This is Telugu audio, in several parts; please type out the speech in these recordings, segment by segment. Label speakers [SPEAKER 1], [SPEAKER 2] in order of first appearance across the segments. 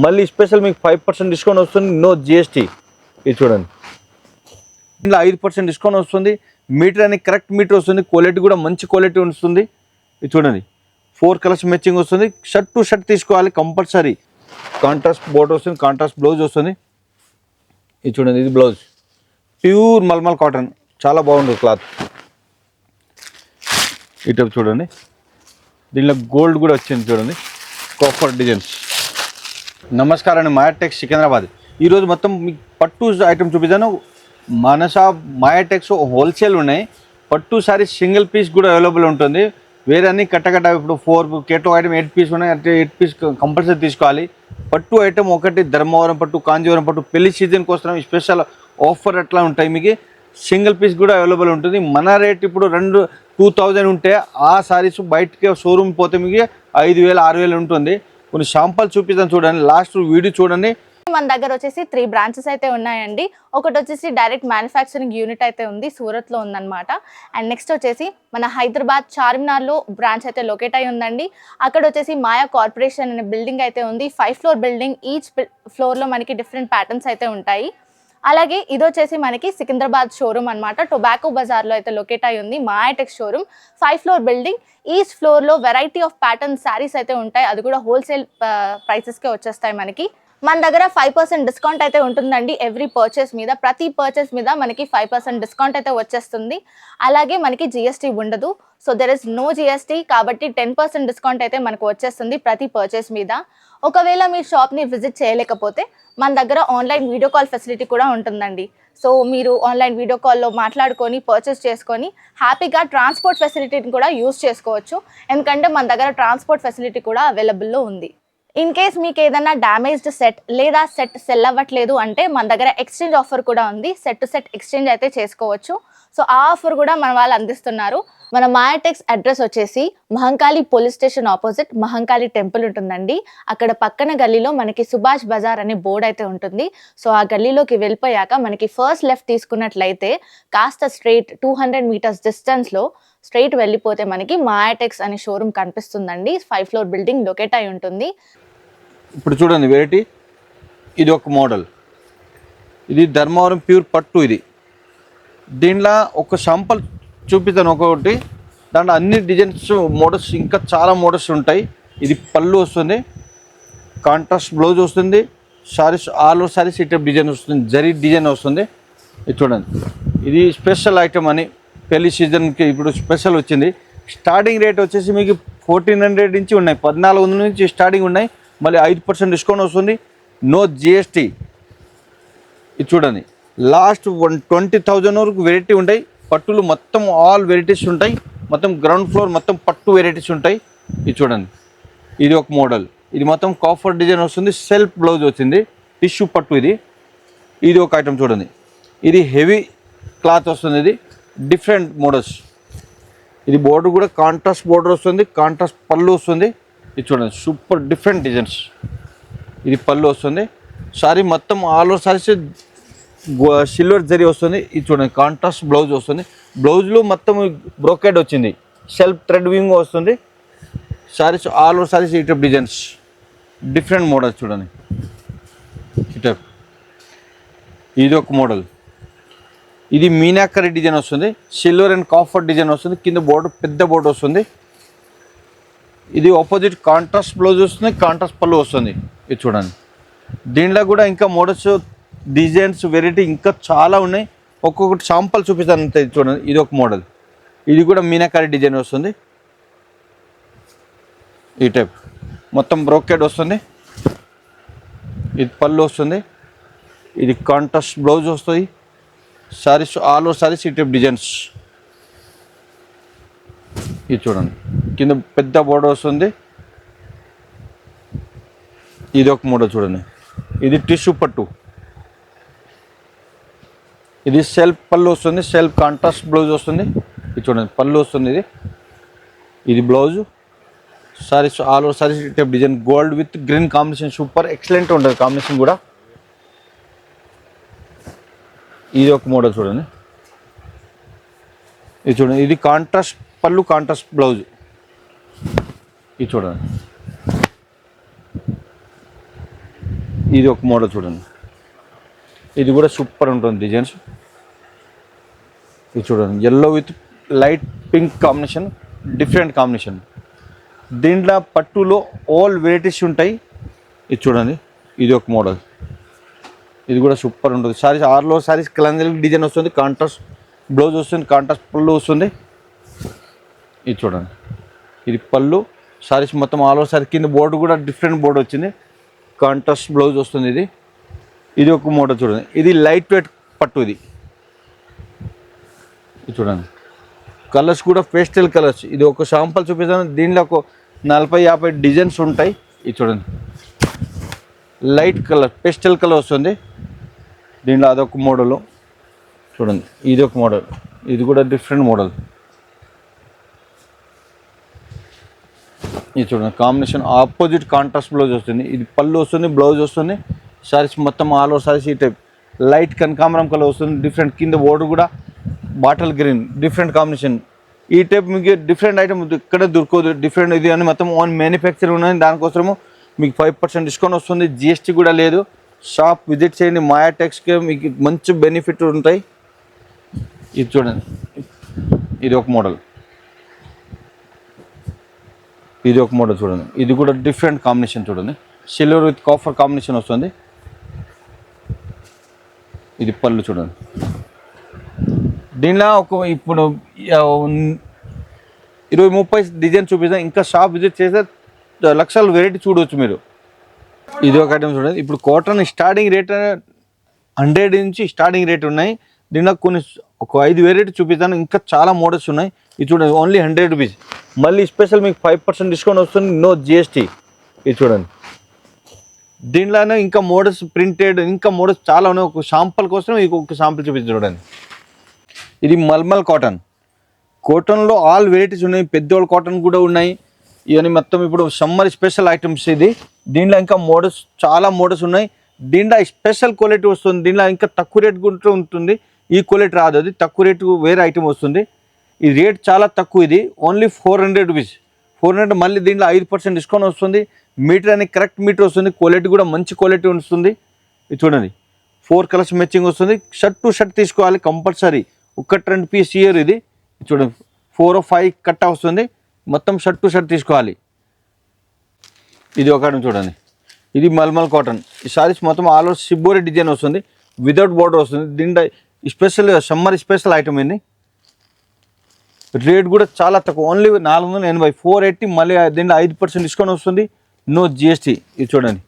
[SPEAKER 1] మళ్ళీ స్పెషల్ మీకు 5% డిస్కౌంట్ వస్తుంది, నో జిఎస్టీ. ఇది చూడండి, ఇందులో 5% డిస్కౌంట్ వస్తుంది. మీటర్ అనేది కరెక్ట్ మీటర్ వస్తుంది, క్వాలిటీ కూడా మంచి క్వాలిటీ వస్తుంది. ఇది చూడండి, 4 కలర్స్ మ్యాచింగ్ వస్తుంది. షర్ట్ టు షర్ట్ తీసుకోవాలి కంపల్సరీ. కాంట్రాస్ట్ బోర్డర్ వస్తుంది, కాంట్రాస్ట్ బ్లౌజ్ వస్తుంది. ఇది చూడండి, ఇది బ్లౌజ్ ప్యూర్ మల్మల్ కాటన్, చాలా బాగుంటుంది క్లాత్. ఇటు చూడండి, దీనిలో గోల్డ్ కూడా వచ్చింది చూడండి, కాపర్ డిజైన్స్. నమస్కారం అండి, మాయాటెక్స్ సికింద్రాబాద్. ఈరోజు మొత్తం మీకు పట్టు ఐటమ్ చూపిస్తాను. మన షాప్ మాయాటెక్స్ హోల్సేల్ ఉన్నాయి. పట్టు సారీ సింగిల్ పీస్ కూడా అవైలబుల్ ఉంటుంది. వేరే అన్ని కట్టకట్ట, ఇప్పుడు 4 కేటో ఐటమ్ 8 పీస్ ఉన్నాయి, అంటే 8 పీస్ కంపల్సరీ తీసుకోవాలి. పట్టు ఐటమ్ ఒకటి ధర్మవరం పట్టు, కాంజీవరం పట్టు, పెళ్లి సీజన్కి వస్తున్నాం, స్పెషల్ ఆఫర్ అట్లా ఉంటాయి. మీకు సింగిల్ పీస్ కూడా అవైలబుల్ ఉంటుంది. మన రేట్ ఇప్పుడు 2000 ఉంటే ఆ సారీస్ బయటకి షోరూమ్ పోతే మీకు 5000 6000 ఉంటుంది. కొన్ని శాంపుల్ చూపిస్తాను చూడండి, లాస్ట్ వీడియో చూడండి.
[SPEAKER 2] మన దగ్గర వచ్చేసి 3 బ్రాంచెస్ అయితే ఉన్నాయండి. ఒకటి వచ్చేసి డైరెక్ట్ మ్యానుఫ్యాక్చరింగ్ యూనిట్ అయితే ఉంది, సూరత్లో ఉందన్నమాట. అండ్ నెక్స్ట్ వచ్చేసి మన హైదరాబాద్ చార్మినార్లో బ్రాంచ్ అయితే లొకేట్ అయి ఉందండి. అక్కడ వచ్చేసి మాయా కార్పొరేషన్ అనే బిల్డింగ్ అయితే ఉంది, 5 ఫ్లోర్ బిల్డింగ్. ఈచ్ ఫ్లోర్లో మనకి డిఫరెంట్ ప్యాటర్న్స్ అయితే ఉంటాయి. అలాగే ఇది వచ్చేసి మనకి సికింద్రాబాద్ షోరూమ్ అనమాట, టొబాకో బజార్లో అయితే లొకేట్ అయి ఉంది మాయాటెక్స్ షోరూమ్. 5 ఫ్లోర్ బిల్డింగ్, ఈచ్ ఫ్లోర్లో వెరైటీ ఆఫ్ ప్యాటర్న్ శారీస్ అయితే ఉంటాయి. అది కూడా హోల్సేల్ ప్రైసెస్కే వచ్చేస్తాయి మనకి. మన దగ్గర 5% డిస్కౌంట్ అయితే ఉంటుందండి ఎవ్రీ పర్చేస్ మీద. ప్రతి పర్చేస్ మీద మనకి 5% డిస్కౌంట్ అయితే వచ్చేస్తుంది. అలాగే మనకి జిఎస్టీ ఉండదు, so there is no GST. కాబట్టి 10% డిస్కౌంట్ అయితే మనకు వచ్చేస్తుంది ప్రతి పర్చేస్ మీద. ఒకవేళ మీ షాప్ని విజిట్ చేయలేకపోతే మన దగ్గర ఆన్లైన్ వీడియో కాల్ ఫెసిలిటీ కూడా ఉంటుందండి. సో మీరు ఆన్లైన్ వీడియో కాల్లో మాట్లాడుకొని పర్చేస్ చేసుకొని హ్యాపీగా ట్రాన్స్పోర్ట్ ఫెసిలిటీని కూడా యూజ్ చేసుకోవచ్చు. ఎందుకంటే మన దగ్గర ట్రాన్స్పోర్ట్ ఫెసిలిటీ కూడా అవైలబుల్లో ఉంది. ఇన్ కేస్ మీకు ఏదైనా డ్యామేజ్డ్ సెట్ లేదా సెట్ సెల్ అవ్వట్లేదు అంటే మన దగ్గర ఎక్స్చేంజ్ ఆఫర్ కూడా ఉంది. సెట్ టు సెట్ ఎక్స్చేంజ్ అయితే చేసుకోవచ్చు. సో ఆ ఆఫర్ కూడా మన వాళ్ళు అందిస్తున్నారు. మన మాయాటెక్స్ అడ్రస్ వచ్చేసి Mahankali police station opposite Mahankali temple ఉంటుందండి. అక్కడ పక్కన గల్లీలో మనకి సుభాష్ బజార్ అనే బోర్డు అయితే ఉంటుంది. సో ఆ గల్లీలోకి వెళ్ళిపోయాక మనకి ఫస్ట్ లెఫ్ట్ తీసుకున్నట్లయితే కాస్త స్ట్రైట్ 200 మీటర్స్ డిస్టెన్స్లో స్ట్రైట్ వెళ్ళిపోతే మనకి మాయాటెక్స్ అనే షోరూమ్ కనిపిస్తుందండి. 5 ఫ్లోర్ బిల్డింగ్ లొకేట్ అయి ఉంటుంది.
[SPEAKER 1] ఇప్పుడు చూడండి వెరైటీ, ఇది ఒక మోడల్, ఇది ధర్మవరం ప్యూర్ పట్టు. ఇది దీంట్లో ఒక శాంపుల్ చూపిస్తాను ఒక్కొక్కటి. దాంట్లో అన్ని డిజైన్స్ మోడల్స్ ఇంకా చాలా మోడల్స్ ఉంటాయి. ఇది పళ్ళు వస్తుంది, కాంట్రాస్ట్ బ్లౌజ్ వస్తుంది, సారీస్ ఆల్ ఓవర్ సారీస్ ఇటు డిజైన్ వస్తుంది, జరీ డిజైన్ వస్తుంది. ఇది చూడండి, ఇది స్పెషల్ ఐటమ్ అని పెళ్లి సీజన్కి ఇప్పుడు స్పెషల్ వచ్చింది. స్టార్టింగ్ రేట్ వచ్చేసి మీకు 1400 నుంచి ఉన్నాయి, 1400 నుంచి స్టార్టింగ్ ఉన్నాయి. మళ్ళీ 5% డిస్కౌంట్ వస్తుంది, నో జిఎస్టీ. ఇది చూడండి, లాస్ట్ 20,000 వరకు వెరైటీ ఉంటాయి. పట్టులు మొత్తం ఆల్ వెరైటీస్ ఉంటాయి. మొత్తం గ్రౌండ్ ఫ్లోర్ మొత్తం పట్టు వెరైటీస్ ఉంటాయి. ఇది చూడండి, ఇది ఒక మోడల్, ఇది మొత్తం కాఫర్ డిజైన్ వస్తుంది, సెల్ఫ్ బ్లౌజ్ వచ్చింది, టిష్యూ పట్టు. ఇది ఒక ఐటమ్ చూడండి, ఇది హెవీ క్లాత్ వస్తుంది, ఇది డిఫరెంట్ మోడల్స్. ఇది బోర్డర్ కూడా కాంట్రాస్ట్ బోర్డర్ వస్తుంది, కాంట్రాస్ట్ పళ్ళు వస్తుంది. ఇది చూడండి, సూపర్ డిఫరెంట్ డిజైన్స్. ఇది పళ్ళు వస్తుంది, సారీ మొత్తం all over saris silver zari వస్తుంది. ఇది చూడండి, కాంట్రాస్ట్ బ్లౌజ్ వస్తుంది. బ్లౌజ్లో మొత్తం బ్రోకెడ్ వచ్చింది, సెల్ఫ్ థ్రెడ్ వింగ్ వస్తుంది. సారీస్ ఆల్ ఓవర్ సారీస్ ఈ టైప్ డిజైన్స్, డిఫరెంట్ మోడల్స్ చూడండి. ఈ టైప్ ఇది ఒక మోడల్, ఇది మీనాకరీ డిజైన్ వస్తుంది, సిల్వర్ అండ్ కాఫర్ డిజైన్ వస్తుంది. కింద బోర్డర్ పెద్ద బోర్డర్ వస్తుంది. ఇది ఆపోజిట్ కాంట్రాస్ట్ బ్లౌజ్ వస్తుంది, కాంట్రాస్ట్ పళ్ళు వస్తుంది. ఇది చూడండి, దీంట్లో కూడా ఇంకా మోడల్స్ డిజైన్స్ వెరైటీ ఇంకా చాలా ఉన్నాయి. ఒక్కొక్కటి శాంపుల్ చూపిస్తాను అంతే. ఇది చూడండి, ఇది ఒక మోడల్, ఇది కూడా మీనాకరీ డిజైన్ వస్తుంది. ఈ టైప్ మొత్తం బ్రోకెడ్ వస్తుంది. ఇది పళ్ళు వస్తుంది, ఇది కాంట్రాస్ట్ బ్లౌజ్ వస్తుంది. సారీస్ ఆల్ ఓవర్ సారీస్ ఈ టైప్ డిజైన్స్. ఇది చూడండి, కింద పెద్ద బోర్డర్ వస్తుంది. ఇది ఒక మోడల్ చూడండి, ఇది టిష్యూ పట్టు. ఇది సెల్ఫ్ పళ్ళు వస్తుంది, సెల్ఫ్ కాంట్రాస్ట్ బ్లౌజ్ వస్తుంది. ఇది చూడండి, పళ్ళు వస్తుంది. ఇది blouse. Saris all over saris type design, gold with green combination, super excellent ఉంటుంది కాంబినేషన్ కూడా. ఇది ఒక మోడల్ చూడండి, ఇది చూడండి, ఇది కాంట్రాస్ట్ పళ్ళు, కాంట్రాస్ట్ బ్లౌజ్. ఇది చూడండి, ఇది ఒక మోడల్ చూడండి, ఇది కూడా సూపర్ ఉంటుంది డిజైన్స్. ఇది చూడండి, yellow with light pink combination, different combination. దీంట్లో పట్టులో ఆల్ వెరైటీస్ ఉంటాయి. ఇది చూడండి, ఇది ఒక మోడల్, ఇది కూడా సూపర్ ఉంటుంది. సారీస్ ఆర్లో సారీస్ కలంజల్ డిజైన్ వస్తుంది, కాంట్రాస్ట్ బ్లౌజ్ వస్తుంది, కాంట్రాస్ట్ పళ్ళు వస్తుంది. ఇది చూడండి, ఇది పళ్ళు. సారీస్ మొత్తం ఆల్ ఓవర్ సారీ కింద బోర్డు కూడా డిఫరెంట్ బోర్డు వచ్చింది, కాంట్రాస్ట్ బ్లౌజ్ వస్తుంది. ఇది ఒక మోడల్ చూడండి, ఇది లైట్ వెయిట్ పట్టు. ఇది చూడండి, కలర్స్ కూడా పేస్టల్ కలర్స్. ఇది ఒక శాంపుల్ చూపిస్తాను, దీనిలో ఒక 40-50 డిజైన్స్ ఉంటాయి. ఇది చూడండి, లైట్ కలర్ పేస్టల్ కలర్ వస్తుంది దీంట్లో. అదొక మోడల్ చూడండి, ఇది ఒక మోడల్, ఇది కూడా డిఫరెంట్ మోడల్. ఇది చూడండి, కాంబినేషన్ ఆపోజిట్ కాంట్రాస్ట్ బ్లౌజ్ వస్తుంది. ఇది పళ్ళు వస్తుంది, బ్లౌజ్ వస్తుంది. సారీస్ మొత్తం ఆల్ ఓవర్ సారీస్ ఈ టైప్ లైట్ కనకాంబరం కలర్ వస్తుంది, డిఫరెంట్. కింద బోర్డు కూడా బాటిల్ గ్రీన్, డిఫరెంట్ కాంబినేషన్. ఈ టైప్ మీకు డిఫరెంట్ ఐటమ్ ఇక్కడ దొరకదు, డిఫరెంట్. ఇది అని మొత్తం ఓన్ మ్యానుఫ్యాక్చర్ ఉన్నది, దానికోసము మీకు 5% డిస్కౌంట్ వస్తుంది, జిఎస్టీ కూడా లేదు. షాప్ విజిట్ చేయండి, మాయా టెక్స్కి మీకు మంచి బెనిఫిట్ ఉంటాయి. ఇది చూడండి, ఇది ఒక మోడల్, ఇది ఒక మోడల్ చూడండి, ఇది కూడా డిఫరెంట్ కాంబినేషన్ చూడండి, సిల్వర్ విత్ కాఫర్ కాంబినేషన్ వస్తుంది. ఇది పళ్ళు చూడండి. దీనిలో ఒక ఇప్పుడు 20-30 డిజైన్ చూపిస్తాను, ఇంకా షాప్ విజిట్ చేస్తే లక్షల వెరైటీ చూడవచ్చు మీరు. ఇది ఒక ఐటమ్ చూడండి. ఇప్పుడు కాటన్ స్టార్టింగ్ రేట్ 100 నుంచి స్టార్టింగ్ రేట్ ఉన్నాయి. దీనిలో కొన్ని ఒక 5 వెరైటీ చూపిస్తాను, ఇంకా చాలా మోడల్స్ ఉన్నాయి. ఇది చూడండి, ఓన్లీ 100 రూపీస్. మళ్ళీ స్పెషల్ మీకు 5% డిస్కౌంట్ వస్తుంది, నో జిఎస్టీ. ఇది చూడండి, దీనిలోనే ఇంకా మోడల్స్ ప్రింటెడ్, ఇంకా మోడల్స్ చాలా ఉన్నాయి. ఒక శాంపుల్ కోసం మీకు ఒక శాంపుల్ చూపిస్తుంది చూడండి. ఇది మల్మల్ కాటన్, కాటన్లో ఆల్ వెరైటీస్ ఉన్నాయి, పెద్దోళ్ళ కాటన్ కూడా ఉన్నాయి. ఇవన్నీ మొత్తం ఇప్పుడు సమ్మర్ స్పెషల్ ఐటమ్స్. ఇది దీనిలో ఇంకా మోడల్స్ చాలా మోడల్స్ ఉన్నాయి. దీంట్లో స్పెషల్ క్వాలిటీ వస్తుంది, దీనిలో ఇంకా తక్కువ రేట్ కూడా ఉంటుంది. ఈ క్వాలిటీ రాదు, అది తక్కువ రేటు వేరే ఐటమ్ వస్తుంది. ఈ రేట్ చాలా తక్కువ, ఇది ఓన్లీ 400 రూపీస్. 400. మళ్ళీ దీంట్లో 5% డిస్కౌంట్ వస్తుంది. మీటర్ అనేది కరెక్ట్ మీటర్ వస్తుంది, క్వాలిటీ కూడా మంచి క్వాలిటీ వస్తుంది. ఇది చూడండి, 4 కలర్స్ మ్యాచింగ్ వస్తుంది. షర్ట్ టు షర్ట్ తీసుకోవాలి కంపల్సరీ, 1-2 పీస్ ఇయర్. ఇది చూడండి, 4 or 5 కట్ట వస్తుంది, మొత్తం షర్ట్ టు షర్ట్ తీసుకోవాలి. ఇది ఒక చూడండి, ఇది మల్మల్ కాటన్. ఈ సారీస్ మొత్తం ఆల్ ఓవర్ షిబ్బోరి డిజైన్ వస్తుంది, వితౌట్ బోర్డర్ వస్తుంది. దీంట్లో స్పెషల్ సమ్మర్ స్పెషల్ ఐటమ్ ఇది. రేట్ కూడా చాలా తక్కువ, ఓన్లీ 480, 480. మళ్ళీ దీంట్లో 5% డిస్కౌంట్ వస్తుంది, నో జిఎస్టీ. ఇది చూడండి,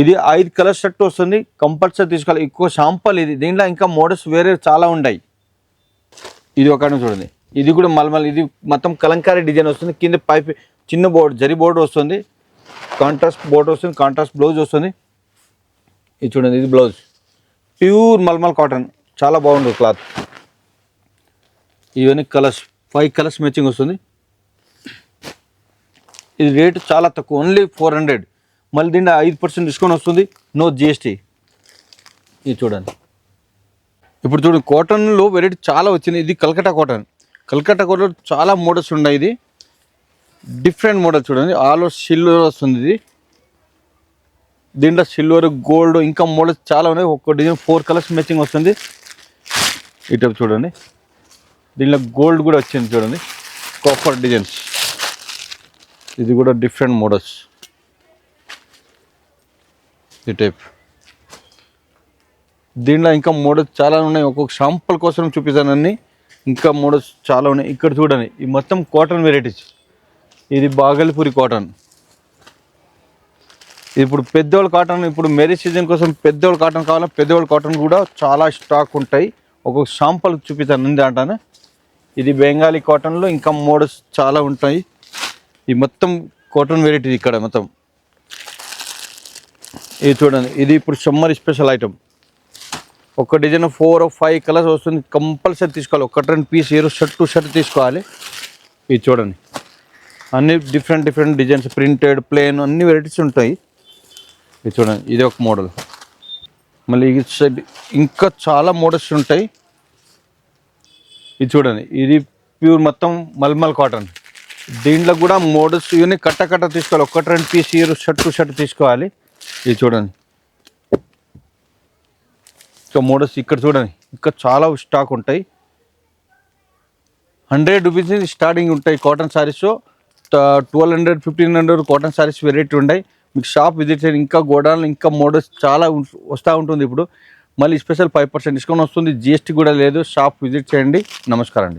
[SPEAKER 1] ఇది 5 కలర్ షర్ట్ వస్తుంది, కంపల్సరీ తీసుకోవాలి. ఎక్కువ శాంపుల్ ఇది, దీంట్లో ఇంకా మోడల్స్ వేరే చాలా ఉన్నాయి. ఇది ఒక చూడండి, ఇది కూడా మల్మల్. ఇది మొత్తం కలంకారీ డిజైన్ వస్తుంది, కింద పైప్ చిన్న బోర్డు జరీ బోర్డు వస్తుంది, కాంట్రాస్ట్ బోర్డు వస్తుంది, కాంట్రాస్ట్ బ్లౌజ్ వస్తుంది. ఇది చూడండి, ఇది బ్లౌజ్ ప్యూర్ మల్మల్ కాటన్, చాలా బాగుంటుంది క్లాత్. ఇవన్నీ కలర్స్ 5 కలర్స్ మ్యాచింగ్ వస్తుంది. ఇది రేటు చాలా తక్కువ, ఓన్లీ 400. మళ్ళీ దీంట్లో 5% డిస్కౌంట్ వస్తుంది, నో జిఎస్టీ. ఇది చూడండి, ఇప్పుడు చూడండి కాటన్లో వెరైటీ చాలా వచ్చింది. ఇది కల్కట్టా కాటన్, కల్కట్టా కాటన్ చాలా మోడల్స్ ఉన్నాయి. ఇది డిఫరెంట్ మోడల్ చూడండి, ఆల్ ఓవర్ సిల్వర్ వస్తుంది. ఇది దీంట్లో సిల్వర్, గోల్డ్, ఇంకా మోడల్స్ చాలా ఉన్నాయి. ఒక్క డిజైన్ 4 కలర్స్ మ్యాచింగ్ వస్తుంది. ఇటు చూడండి, దీంట్లో గోల్డ్ కూడా వచ్చింది చూడండి, కాపర్ డిజైన్స్. ఇది కూడా డిఫరెంట్ మోడల్స్ ఈ టైప్. దీంట్లో ఇంకా మోడల్స్ చాలా ఉన్నాయి, ఒక్కొక్క శాంపుల్ కోసం చూపిస్తాను అన్ని. ఇంకా మోడల్స్ చాలా ఉన్నాయి. ఇక్కడ చూడండి, ఈ మొత్తం కాటన్ వెరైటీస్. ఇది బాగల్పూరి కాటన్. ఇప్పుడు పెద్దోళ్ళ కాటన్, ఇప్పుడు మ్యారేజ్ సీజన్ కోసం పెద్దోళ్ళ కాటన్ కావాలా, పెద్దోళ్ళ కాటన్ కూడా చాలా స్టాక్ ఉంటాయి. ఒక్కొక్క శాంపుల్ చూపిస్తాను ఉంది అంటాను. ఇది బెంగాలీ కాటన్లో ఇంకా మోడల్స్ చాలా ఉంటాయి. ఈ మొత్తం కాటన్ వెరైటీ ఇక్కడ మొత్తం. ఇది చూడండి, ఇది ఇప్పుడు సమ్మర్ స్పెషల్ ఐటమ్. ఒక డిజైన్ 4 or 5 కలర్స్ వస్తుంది, కంపల్సరీ తీసుకోవాలి. 1-2 పీస్ ఇయర్ షర్ట్ టు షర్ట్ తీసుకోవాలి. ఇది చూడండి, అన్ని డిఫరెంట్ డిజైన్స్, ప్రింటెడ్, ప్లేన్, అన్ని వెరైటీస్ ఉంటాయి. ఇది చూడండి, ఇది ఒక మోడల్. మళ్ళీ ఈ సైడ్ ఇంకా చాలా మోడల్స్ ఉంటాయి. ఇది చూడండి, ఇది ప్యూర్ మొత్తం మల్మల్ కాటన్. దీంట్లో కూడా మోడల్స్ ఇవన్నీ కట్ట తీసుకోవాలి. 1-2 పీస్ ఇయర్ షర్ట్ టు షర్ట్ తీసుకోవాలి. ఇది చూడండి, ఇంకా మోడల్స్ ఇక్కడ చూడండి, ఇంకా చాలా స్టాక్ ఉంటాయి. 100 రూపీస్ నుంచి స్టార్టింగ్ ఉంటాయి cotton saris. 1200 1500 cotton saris variety ఉంటాయి. మీకు షాప్ విజిట్ చేయండి. ఇంకా గోడాన్లు ఇంకా మోడల్స్ చాలా వస్తూ ఉంటుంది. ఇప్పుడు మళ్ళీ స్పెషల్ 5% డిస్కౌంట్ వస్తుంది. GST కూడా లేదు. షాప్ విజిట్ చేయండి. నమస్కారం అండి.